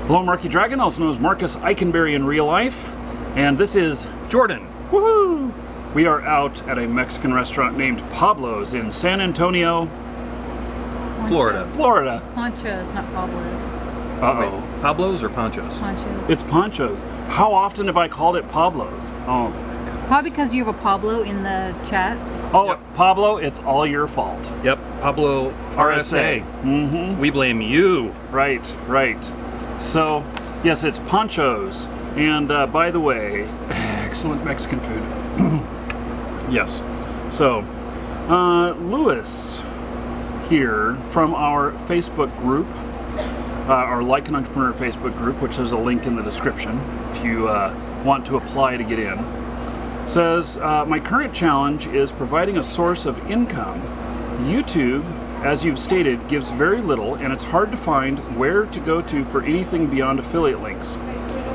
Hello, Marky Dragon, also known as Marcus Eikenberry in real life, and this is Jordan. Woohoo! We are out at a Mexican restaurant named Pablo's in San Antonio, Florida. Pancho's, not Pablo's. Uh-oh. Wait, Pablo's or Pancho's? Pancho's. It's Pancho's. How often have I called it Pablo's? Oh. Probably because you have a Pablo in the chat. Oh, Yep. Pablo, it's all your fault. Yep, Pablo RSA. Mm-hmm. We blame you. Right. So, yes, it's Pancho's. And by the way, excellent Mexican food. Yes. So, Louis here from our Facebook group, our Like an Entrepreneur Facebook group, which has a link in the description if you want to apply to get in, says, my current challenge is providing a source of income. YouTube, as you've stated, gives very little, and it's hard to find where to go to for anything beyond affiliate links.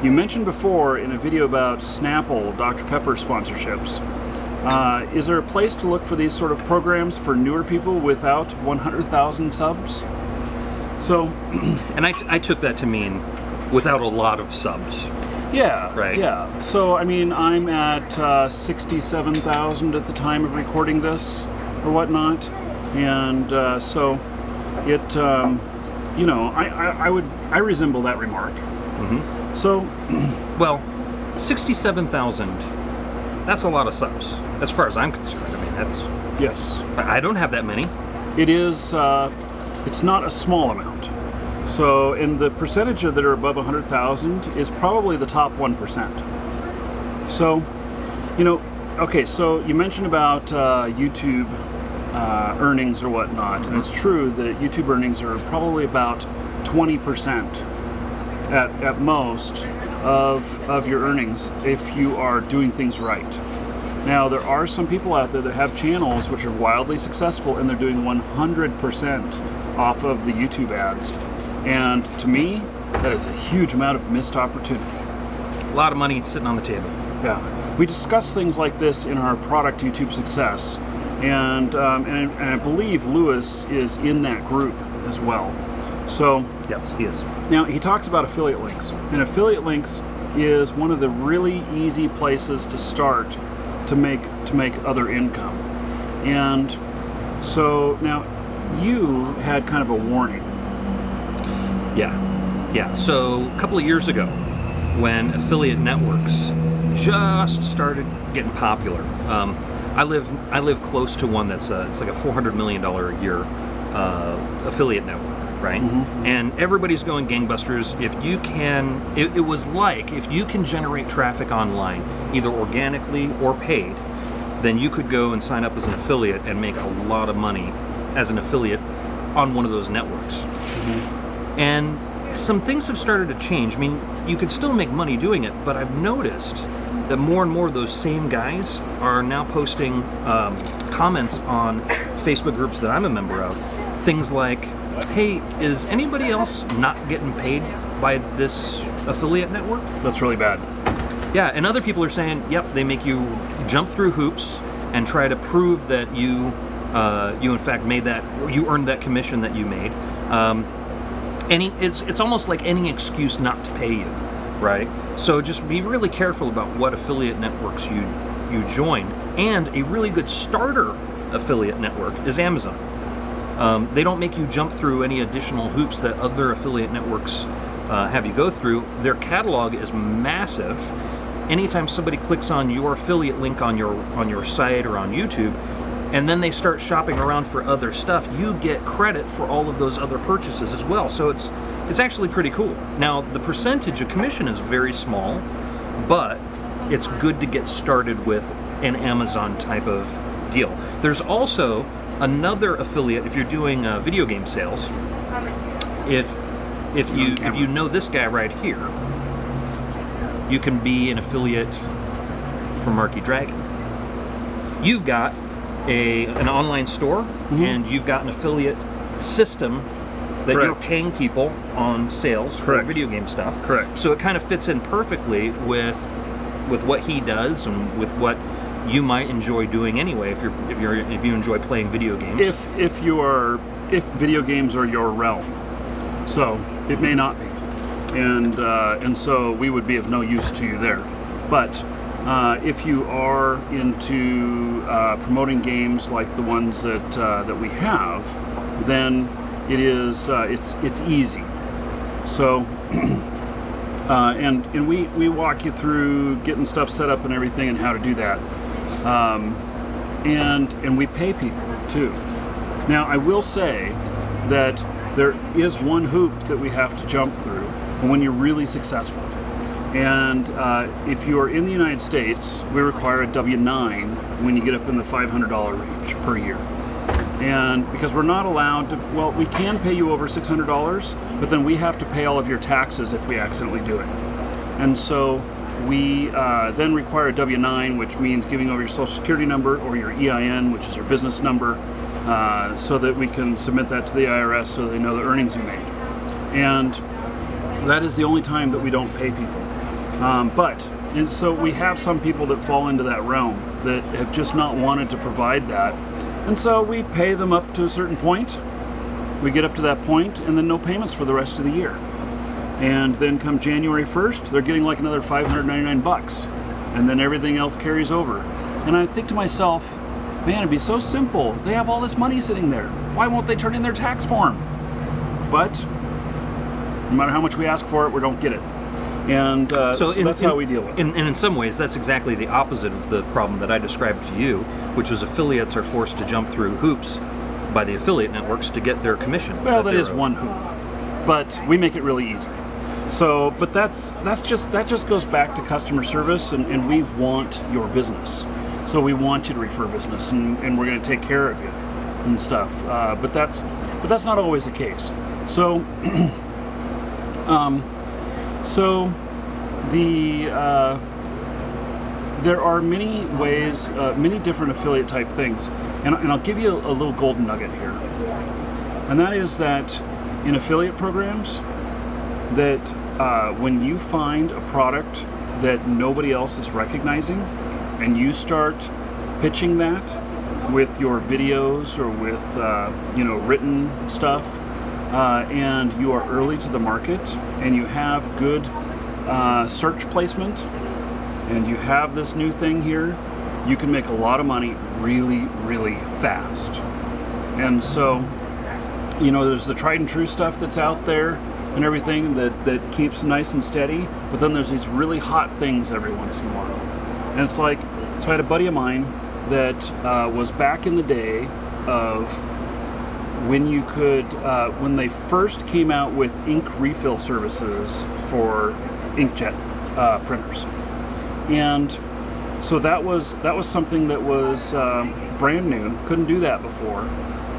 You mentioned before in a video about Snapple Dr. Pepper sponsorships. Is there a place to look for these sort of programs for newer people without 100,000 subs? So, And I took that to mean without a lot of subs. yeah, Right. yeah. So, I mean, I'm at 67,000 at the time of recording this or whatnot, and so it, you know, I resemble that remark. Mm-hmm. So, Well, 67,000, that's a lot of subs, as far as I'm concerned. I mean, that's... yes, I don't have that many. it is. It's not a small amount. So, and the percentage that are above 100,000 is probably the top 1%. So, you know, okay. So you mentioned about YouTube earnings or whatnot, and it's true that YouTube earnings are probably about 20% at most of your earnings if you are doing things right. Now, there are some people out there that have channels which are wildly successful, and they're doing 100% off of the YouTube ads. And to me, that is a huge amount of missed opportunity. A lot of money sitting on the table. Yeah, we discuss things like this in our product YouTube Success, and I believe Louis is in that group as well. So Yes, he is. now he talks about affiliate links, and affiliate links is one of the really easy places to start to make other income. And so now you had kind of a warning. Yeah. So a couple of years ago, when affiliate networks just started getting popular, I live close to one that's it's like a $400 million a year affiliate network, right? Mm-hmm. And everybody's going gangbusters. If you can, it was like if you can generate traffic online, either organically or paid, then you could go and sign up as an affiliate and make a lot of money as an affiliate on one of those networks. Mm-hmm. And some things have started to change. I mean, you could still make money doing it, but I've noticed that more and more of those same guys are now posting comments on Facebook groups that I'm a member of. Things like, hey, is anybody else not getting paid by this affiliate network? That's really bad. Yeah, and other people are saying, yep, they make you jump through hoops and try to prove that you in fact made that, you earned that commission that you made. It's almost like any excuse not to pay you, right? So just be really careful about what affiliate networks you join. And a really good starter affiliate network is Amazon. They don't make you jump through any additional hoops that other affiliate networks have you go through. Their catalog is massive. Anytime somebody clicks on your affiliate link on your site or on YouTube, and then they start shopping around for other stuff, you get credit for all of those other purchases as well. So it's actually pretty cool. Now, the percentage of commission is very small, but it's good to get started with an Amazon type of deal. There's also another affiliate if you're doing video game sales. If you know this guy right here, you can be an affiliate for Marky Dragon. You've got an online store, and you've got an affiliate system that Correct. you're paying people on sales for Correct. video game stuff. Correct. So it kind of fits in perfectly with what he does and with what you might enjoy doing anyway if you enjoy playing video games. If video games are your realm, so it may not be. and so we would be of no use to you there. But if you are into promoting games like the ones that we have, then it is it's easy. So and we walk you through getting stuff set up and everything and how to do that, and we pay people too. Now I will say that there is one hoop that we have to jump through when you're really successful. And if you are in the United States, we require a W-9 when you get up in the $500 range per year. And because we're not allowed to, well, we can pay you over $600, but then we have to pay all of your taxes if we accidentally do it. And so we then require a W-9, which means giving over your social security number or your EIN, which is your business number, so that we can submit that to the IRS so they know the earnings you made. And that is the only time that we don't pay people. And so we have some people that fall into that realm that have just not wanted to provide that. And so we pay them up to a certain point. We get up to that point and then no payments for the rest of the year. And then come January 1st, they're getting like another $599. And then everything else carries over. And I think to myself, man, it'd be so simple. They have all this money sitting there. Why won't they turn in their tax form? But no matter how much we ask for it, we don't get it. And so that's how we deal with it. And in some ways, that's exactly the opposite of the problem that I described to you, which was affiliates are forced to jump through hoops by the affiliate networks to get their commission. Well, that is one hoop, but we make it really easy. So, but that just goes back to customer service, and we want your business. So we want you to refer business, and we're going to take care of you and stuff. But that's not always the case. So. There are many ways, many different affiliate type things, and I'll give you a little golden nugget here, and that is that in affiliate programs, that when you find a product that nobody else is recognizing, and you start pitching that with your videos or with written stuff. And you are early to the market, and you have good search placement, and you have this new thing here, you can make a lot of money really, really fast. And so, there's the tried and true stuff that's out there and everything that keeps nice and steady, but then there's these really hot things every once in a while. And it's like, so I had a buddy of mine that was back in the day of when you could, when they first came out with ink refill services for inkjet printers, and so that was something that was brand new. Couldn't do that before,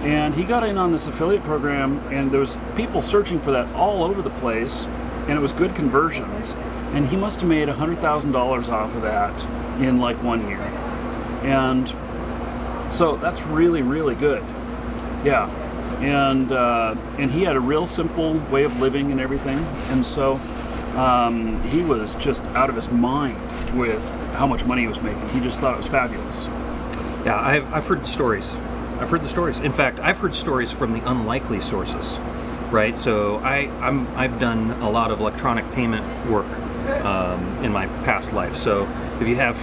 and he got in on this affiliate program, and there was people searching for that all over the place, and it was good conversions, and he must have made $100,000 off of that in like 1 year, and so that's really, really good. Yeah. And he had a real simple way of living and everything, and so he was just out of his mind with how much money he was making. He just thought it was fabulous. Yeah, I've heard the stories. In fact, I've heard stories from the unlikely sources, right? So I've done a lot of electronic payment work in my past life. So if you have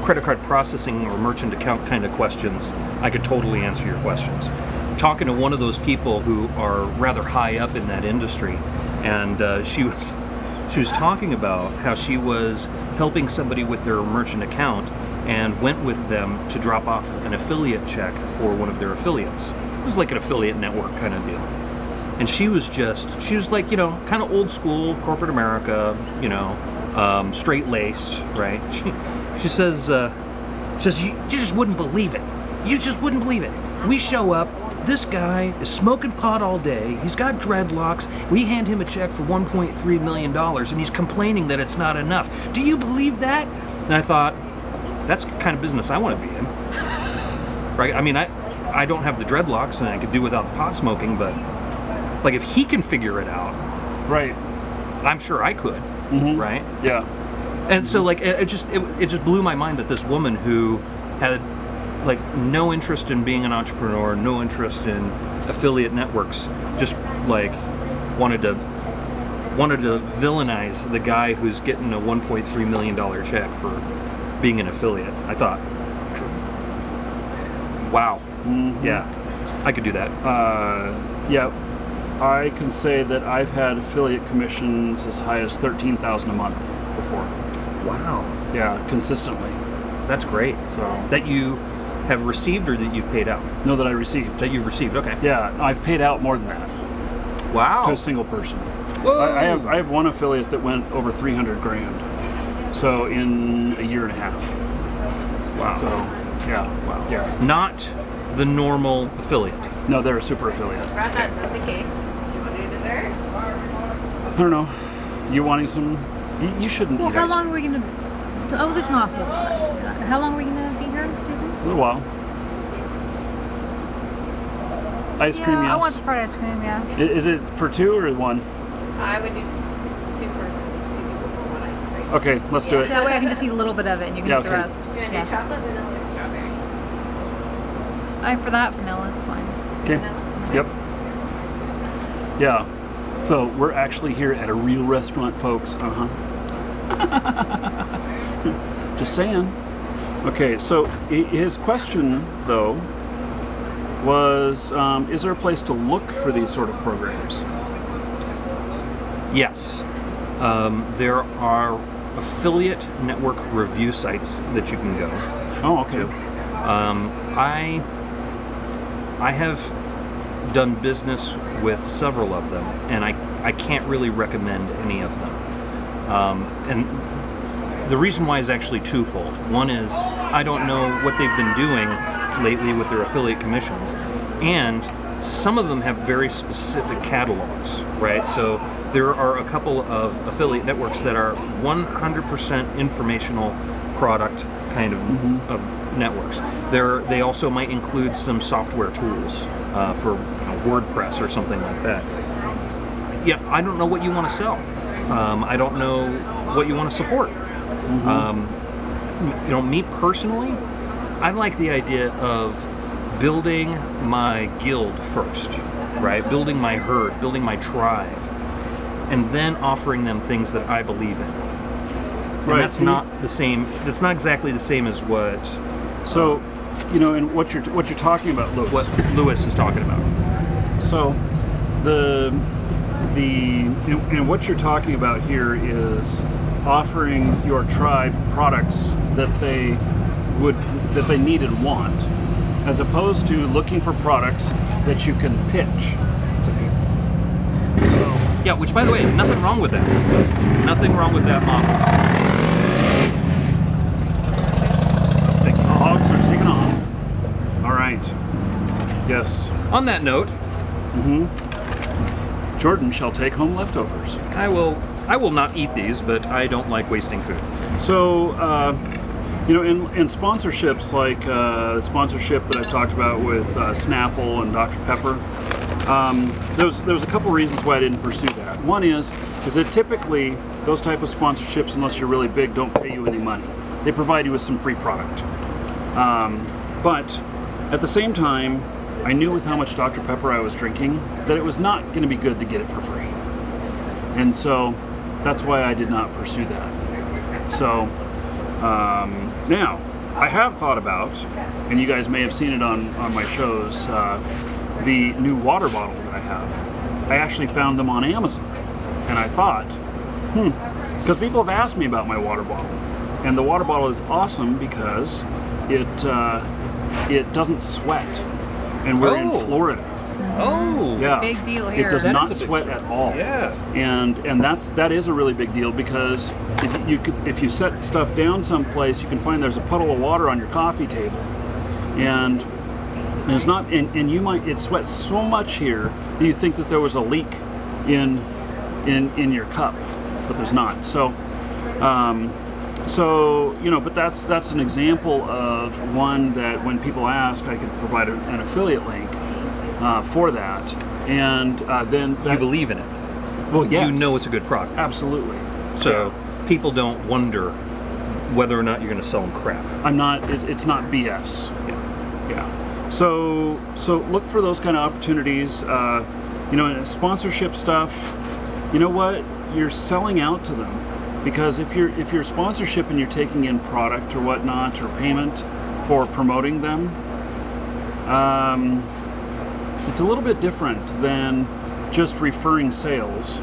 credit card processing or merchant account kind of questions, I could totally answer your questions. Talking to one of those people who are rather high up in that industry, and she was talking about how she was helping somebody with their merchant account and went with them to drop off an affiliate check for one of their affiliates. It was like an affiliate network kind of deal. And she was like, kind of old school corporate America, straight-laced, right? She says, you just wouldn't believe it. You just wouldn't believe it. We show up, this guy is smoking pot all day, he's got dreadlocks, we hand him a check for $1.3 million, and he's complaining that it's not enough. Do you believe that? And I thought, that's the kind of business I want to be in. Right? I mean, I don't have the dreadlocks, and I could do without the pot smoking, but like if he can figure it out, right, I'm sure I could, right? Yeah. And so like it just blew my mind that this woman who had like no interest in being an entrepreneur, no interest in affiliate networks, just like wanted to wanted to villainize the guy who's getting a $1.3 million check for being an affiliate. I thought, wow, yeah, I could do that. Yeah, I can say that I've had affiliate commissions as high as $13,000 a month before. Wow, Yeah, consistently. that's great. So That you have received or that you've paid out? know that I received. That you've received, okay. Yeah, I've paid out more than that Wow. to a single person. Whoa. I have one affiliate that went over 300 grand. So in a year and a half. Wow. So yeah, Wow. yeah. Not the normal affiliate. No, they're a super affiliate. Brought that just in case. Do you want to do dessert? I don't know. You wanting some? You shouldn't Well, eat how ice long cream. are we gonna? Oh, there's not a whole lot. How long are we gonna be here? Do you think? A little while. Ice cream, Yeah, yes. I want fried ice cream. Yeah. Is it for two or one? I would do two people for one ice cream. Okay, let's do it. That way I can just eat a little bit of it and you can Yeah, eat the okay. rest. Do you want to Yeah. do chocolate, vanilla, or strawberry? For that vanilla, it's fine. Okay. Yep. Yeah. So we're actually here at a real restaurant, folks. Just saying. Okay. So his question, though, was: is there a place to look for these sort of programs? Yes. There are affiliate network review sites that you can go. Oh, okay. I have done business with several of them, and I can't really recommend any of them. And the reason why is actually twofold. One is I don't know what they've been doing lately with their affiliate commissions, and some of them have very specific catalogs, right? So there are a couple of affiliate networks that are 100% informational product kind of networks. They also might include some software tools for WordPress or something like that. Yeah, I don't know what you want to sell. I don't know what you want to support. Me personally, I like the idea of building my guild first, right? Building my herd, building my tribe, and then offering them things that I believe in. And Right. that's not the same. That's not exactly the same as what So, and what you're talking about, Lewis. what Lewis is talking about. So, and what you're talking about here is offering your tribe products that they need and want, as opposed to looking for products that you can pitch to people. So, Yeah, which by the way, nothing wrong with that. Nothing wrong with that model. I think the hogs are taking off. All right. Yes. On that note, Jordan shall take home leftovers. I will not eat these, but I don't like wasting food. So, in sponsorships like the sponsorship that I've talked about with Snapple and Dr. Pepper, there was a couple reasons why I didn't pursue that. One is that typically those type of sponsorships, unless you're really big, don't pay you any money. They provide you with some free product. But at the same time, I knew with how much Dr. Pepper I was drinking that it was not going to be good to get it for free. And so that's why I did not pursue that. So now, I have thought about, and you guys may have seen it on my shows, the new water bottles that I have. I actually found them on Amazon. And I thought, because people have asked me about my water bottle. And the water bottle is awesome because it doesn't sweat. And we're in Oh. Florida. Oh, Yeah. Big deal here. It does That not is a big sweat deal. at all. Yeah. And that is a really big deal because if you set stuff down someplace, you can find there's a puddle of water on your coffee table, and it's not and you might it sweats so much here that you think that there was a leak in your cup, but there's not. So but that's an example of one that when people ask, I could provide an affiliate link for that, and then that, You believe in it. well, yes, You know it's a good product. absolutely. So people don't wonder whether or not you're going to sell them crap. I'm not. It's not BS. Yeah. So look for those kind of opportunities. Sponsorship stuff. You know what? you're selling out to them, because if you're sponsorship and you're taking in product or whatnot or payment for promoting them, it's a little bit different than just referring sales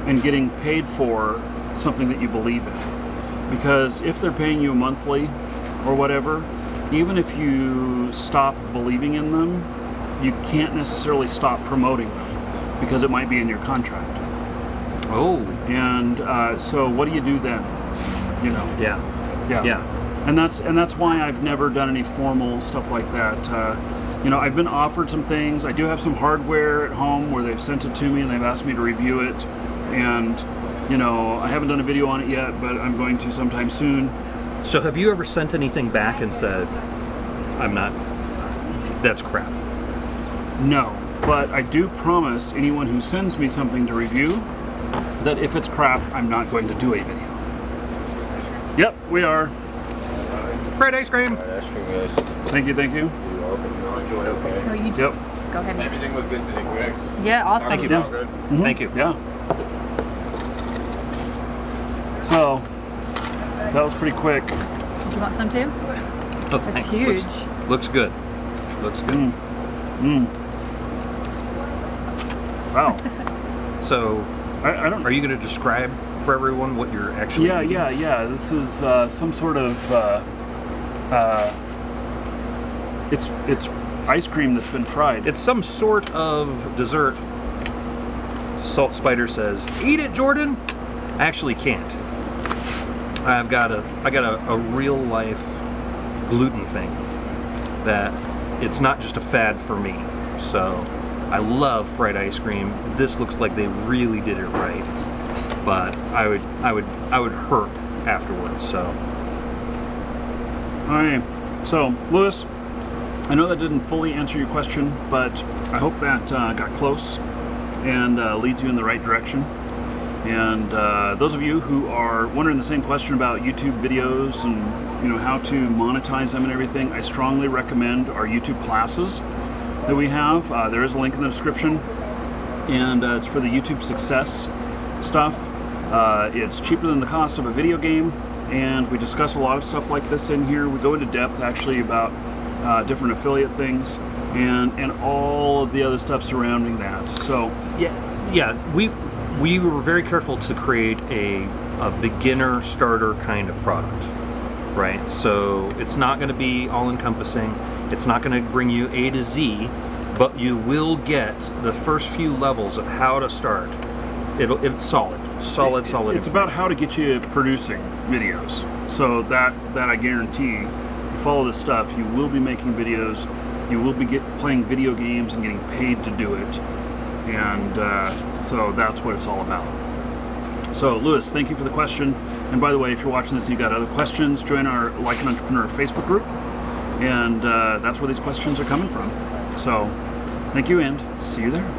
and getting paid for something that you believe in. Because if they're paying you monthly or whatever, even if you stop believing in them, you can't necessarily stop promoting them because it might be in your contract. Oh. And so what do you do then? You know? Yeah. Yeah. And that's why I've never done any formal stuff like that. You know, I've been offered some things. I do have some hardware at home where they've sent it to me and they've asked me to review it. And, you know, I haven't done a video on it yet, but I'm going to sometime soon. So have you ever sent anything back and said, that's crap? No, but I do promise anyone who sends me something to review that if it's crap, I'm not going to do a video. Yep, we are. Fried ice cream. Ice cream, guys. Thank you. You're welcome. You'll enjoy it, okay? No, you just Yep. go ahead. Everything was good today, correct? Yeah, awesome. Thank you. Yeah. All good? Mhm. Thank you. Yeah. So, that was pretty quick. Do you want some too? Oh, thanks. huge. Looks good. Looks good. Wow. So, I don't. are you going to describe for everyone what you're actually eating? Yeah. This is some sort of. It's ice cream that's been fried. It's some sort of dessert. Salt Spider says, "Eat it, Jordan." I actually can't. I got a real life gluten thing that it's not just a fad for me. So I love fried ice cream. This looks like they really did it right, but I would hurt afterwards. So All right. So, Lewis, I know that didn't fully answer your question, but I hope that got close and leads you in the right direction. And those of you who are wondering the same question about YouTube videos and how to monetize them and everything, I strongly recommend our YouTube classes that we have. There is a link in the description, and it's for the YouTube success stuff. It's cheaper than the cost of a video game, and we discuss a lot of stuff like this in here. We go into depth actually about different affiliate things and all of the other stuff surrounding that. So we were very careful to create a beginner starter kind of product, right? So it's not going to be all-encompassing. It's not going to bring you A to Z, but you will get the first few levels of how to start. It's solid. It's about how to get you producing videos. So that I guarantee, you follow this stuff, you will be making videos, you will be playing video games and getting paid to do it. And so that's what it's all about. So Lewis, thank you for the question. And by the way, if you're watching this and you've got other questions, join our Like an Entrepreneur Facebook group. And that's where these questions are coming from. So thank you and see you there.